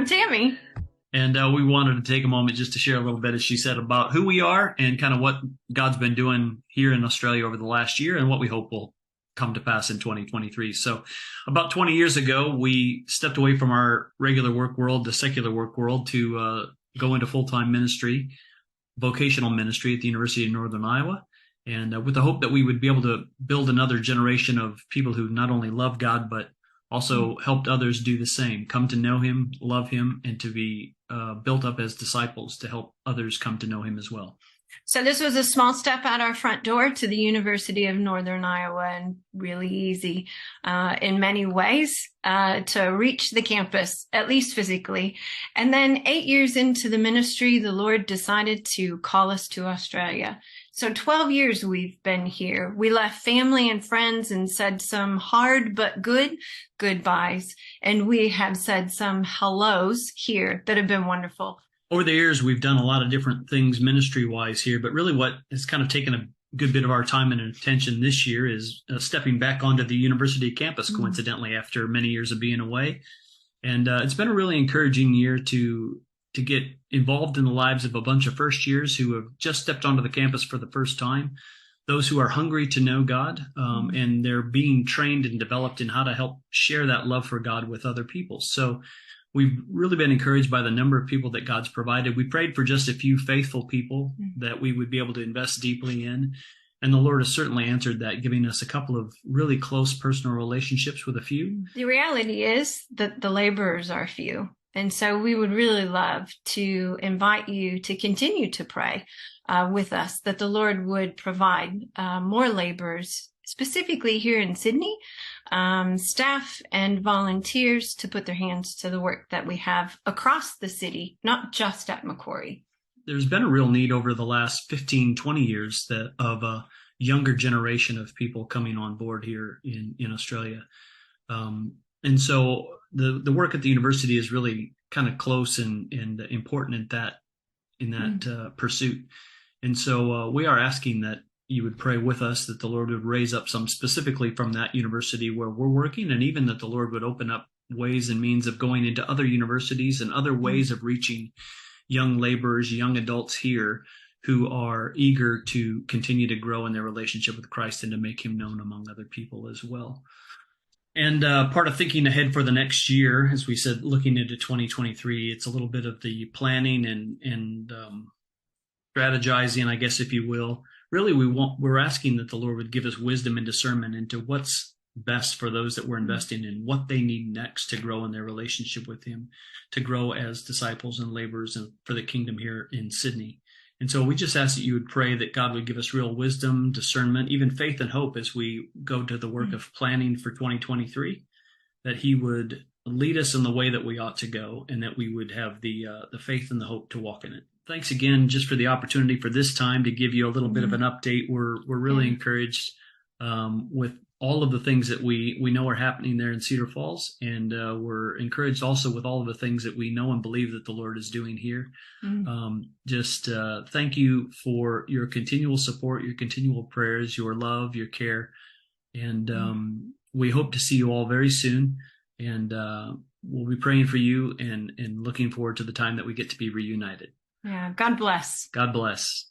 I'm Tami. And we wanted to take a moment just to share a little bit, as she said, about who we are and kind of what God's been doing here in Australia over the last year and what we hope will come to pass in 2023. So about 20 years ago, we stepped away from our regular work world, the secular work world, to go into full-time ministry, vocational ministry at the University of Northern Iowa. And with the hope that we would be able to build another generation of people who not only love God, but also helped others do the same, come to know him, love him, and to be built up as disciples to help others come to know him as well. So this was a small step out our front door to the University of Northern Iowa, and really easy in many ways to reach the campus, at least physically. And then 8 years into the ministry, the Lord decided to call us to Australia. So 12 years we've been here. We left family and friends and said some hard but good goodbyes. And we have said some hellos here that have been wonderful. Over the years, we've done a lot of different things ministry-wise here, but really what has kind of taken a good bit of our time and attention this year is stepping back onto the university campus, coincidentally, after many years of being away. And it's been a really encouraging year to get involved in the lives of a bunch of first years who have just stepped onto the campus for the first time, those who are hungry to know God, and they're being trained and developed in how to help share that love for God with other people. So we've really been encouraged by the number of people that God's provided. We prayed for just a few faithful people that we would be able to invest deeply in. And the Lord has certainly answered that, giving us a couple of really close personal relationships with a few. The reality is that the laborers are few. And so we would really love to invite you to continue to pray with us that the Lord would provide more laborers, specifically here in Sydney, staff and volunteers to put their hands to the work that we have across the city, not just at Macquarie. There's been a real need over the last 15, 20 years of a younger generation of people coming on board here in Australia. And so the work at the university is really kind of close and important in that pursuit. And so we are asking that you would pray with us that the Lord would raise up some specifically from that university where we're working, and even that the Lord would open up ways and means of going into other universities and other ways of reaching young laborers, young adults here who are eager to continue to grow in their relationship with Christ and to make him known among other people as well. And part of thinking ahead for the next year, as we said, looking into 2023, it's a little bit of the planning and strategizing, I guess, if you will. Really, we're asking that the Lord would give us wisdom and discernment into what's best for those that we're investing in, what they need next to grow in their relationship with him, to grow as disciples and laborers for the kingdom here in Sydney. And so we just ask that you would pray that God would give us real wisdom, discernment, even faith and hope as we go to the work of planning for 2023, that he would lead us in the way that we ought to go, and that we would have the faith and the hope to walk in it. Thanks again just for the opportunity for this time to give you a little bit of an update. We're really encouraged with all of the things that we know are happening there in Cedar Falls, and we're encouraged also with all of the things that we know and believe that the Lord is doing here. Thank you for your continual support, your continual prayers, your love, your care, and we hope to see you all very soon, and we'll be praying for you and looking forward to the time that we get to be reunited. Yeah, God bless. God bless.